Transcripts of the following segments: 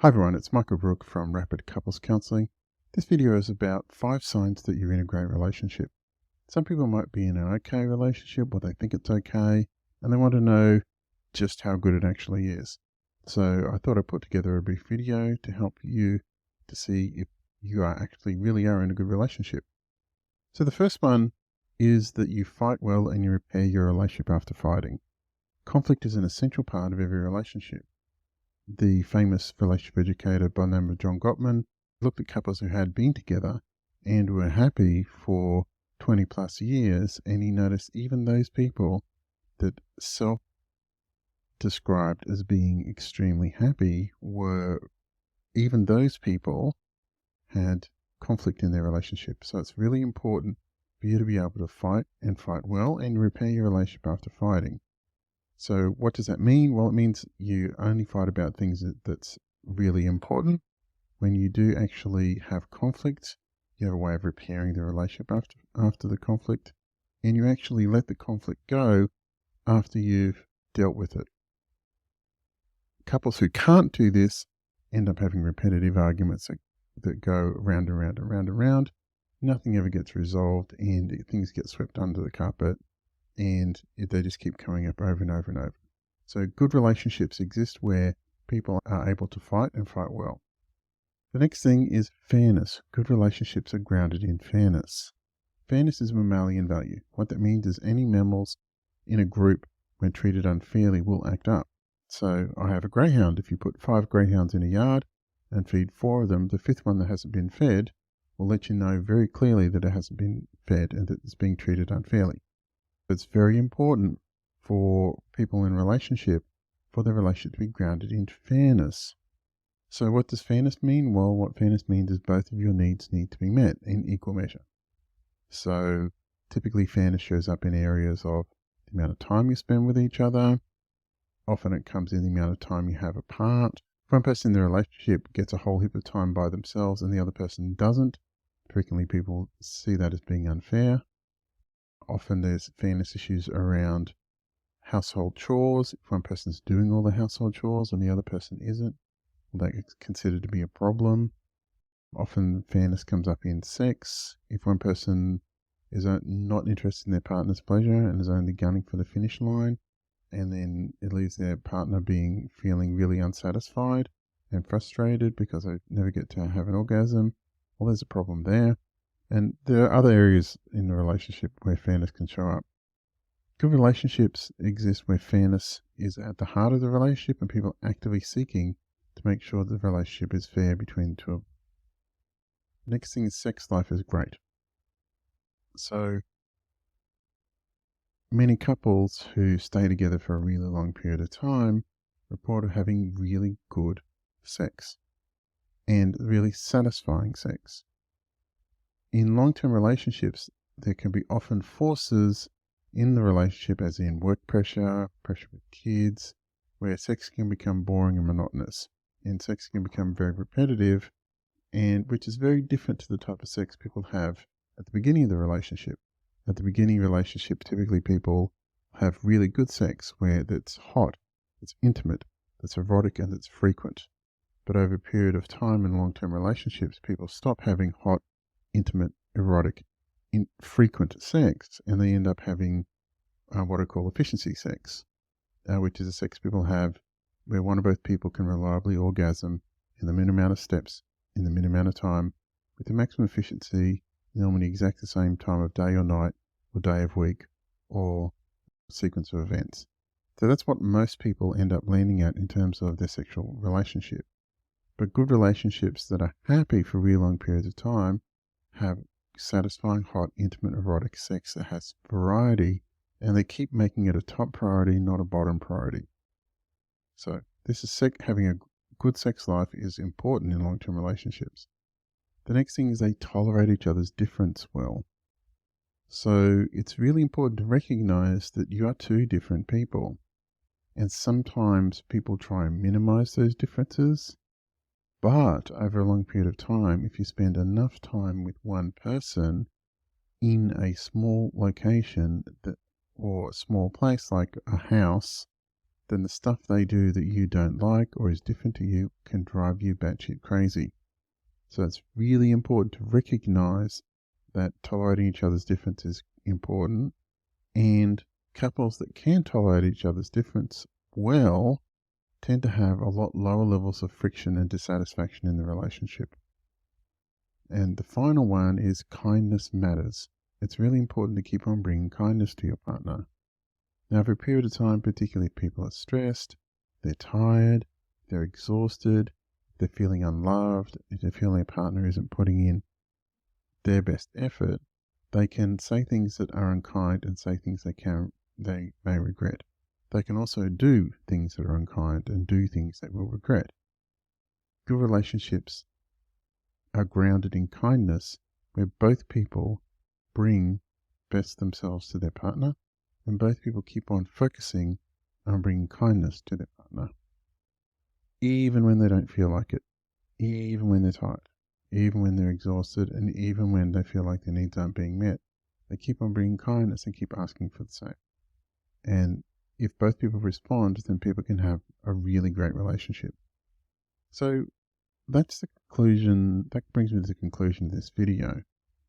Hi everyone, it's Michael Brook from Rapid Couples Counseling. This video is about 5 signs that you're in a great relationship. Some people might be in an okay relationship or they think it's okay and they want to know just how good it actually is. So I thought I'd put together a brief video to help you to see if you really are in a good relationship. So the first one is that you fight well and you repair your relationship after fighting. Conflict is an essential part of every relationship. The famous relationship educator by the name of John Gottman looked at couples who had been together and were happy for 20 plus years, and he noticed even those people that self-described as being extremely happy even those people had conflict in their relationship. So it's really important for you to be able to fight and fight well and repair your relationship after fighting. So what does that mean? Well, it means you only fight about things that's really important. When you do actually have conflict, you have a way of repairing the relationship after the conflict, and you actually let the conflict go after you've dealt with it. Couples who can't do this end up having repetitive arguments that go round and round and round and round. Nothing ever gets resolved, and things get swept under the carpet. And they just keep coming up over and over and over. So good relationships exist where people are able to fight and fight well. The next thing is fairness. Good relationships are grounded in fairness. Fairness is a mammalian value. What that means is any mammals in a group, when treated unfairly, will act up. So I have a greyhound. If you put 5 greyhounds in a yard and feed 4 of them, the 5th one that hasn't been fed will let you know very clearly that it hasn't been fed and that it's being treated unfairly. It's very important for people in relationship for the relationship to be grounded in fairness. So what does fairness mean? Well, what fairness means is both of your needs need to be met in equal measure. So typically fairness shows up in areas of the amount of time you spend with each other. Often it comes in the amount of time you have apart. If one person in the relationship gets a whole heap of time by themselves and the other person doesn't, frequently people see that as being unfair. Often there's fairness issues around household chores. If one person's doing all the household chores and the other person isn't, well, that is considered to be a problem. Often fairness comes up in sex. If one person is not interested in their partner's pleasure and is only gunning for the finish line, and then it leaves their partner feeling really unsatisfied and frustrated because they never get to have an orgasm, well, there's a problem there. And there are other areas in the relationship where fairness can show up. Good relationships exist where fairness is at the heart of the relationship and people are actively seeking to make sure the relationship is fair between the two of them. Next thing is sex life is great. So many couples who stay together for a really long period of time report having really good sex and really satisfying sex. In long-term relationships, there can be often forces in the relationship, as in work pressure, pressure with kids, where sex can become boring and monotonous, and sex can become very repetitive, and which is very different to the type of sex people have at the beginning of the relationship. At the beginning of the relationship, typically people have really good sex where that's hot, it's intimate, that's erotic, and it's frequent. But over a period of time in long-term relationships, people stop having hot, intimate, erotic, infrequent sex, and they end up having what I call efficiency sex, which is a sex people have where one or both people can reliably orgasm in the minimum amount of steps, in the minimum amount of time, with the maximum efficiency, normally exact the same time of day or night, or day of week, or sequence of events. So that's what most people end up landing at in terms of their sexual relationship. But good relationships that are happy for really long periods of time have satisfying, hot, intimate, erotic sex that has variety, and they keep making it a top priority, not a bottom priority. So this is having a good sex life is important in long-term relationships. The next thing is they tolerate each other's difference well. So it's really important to recognize that you are two different people, and sometimes people try and minimize those differences. But over a long period of time, if you spend enough time with one person in a small location or a small place like a house, then the stuff they do that you don't like or is different to you can drive you batshit crazy. So it's really important to recognize that tolerating each other's difference is important, and couples that can tolerate each other's difference well tend to have a lot lower levels of friction and dissatisfaction in the relationship. And the final one is kindness matters. It's really important to keep on bringing kindness to your partner. Now, for a period of time, particularly if people are stressed, they're tired, they're exhausted, they're feeling unloved, if they're feeling a partner isn't putting in their best effort, they can say things that are unkind and say things they may regret. They can also do things that are unkind and do things they will regret. Good relationships are grounded in kindness, where both people bring best themselves to their partner, and both people keep on focusing on bringing kindness to their partner, even when they don't feel like it, even when they're tired, even when they're exhausted, and even when they feel like their needs aren't being met. They keep on bringing kindness and keep asking for the same. And if both people respond, then people can have a really great relationship. So that's the conclusion. That brings me to the conclusion of this video.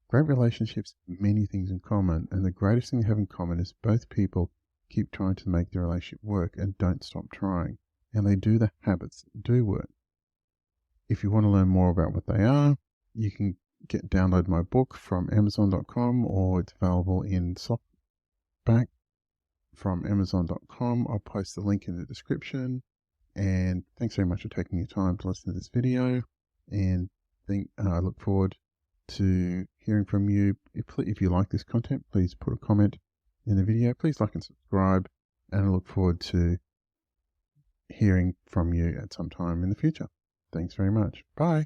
Great relationships have many things in common, and the greatest thing they have in common is both people keep trying to make their relationship work and don't stop trying. And they do the habits that do work. If you want to learn more about what they are, you can download my book from Amazon.com, or it's available in softback from Amazon.com. I'll post the link in the description. And thanks very much for taking your time to listen to this video. And I look forward to hearing from you. If you like this content, please put a comment in the video. Please like and subscribe. And I look forward to hearing from you at some time in the future. Thanks very much. Bye.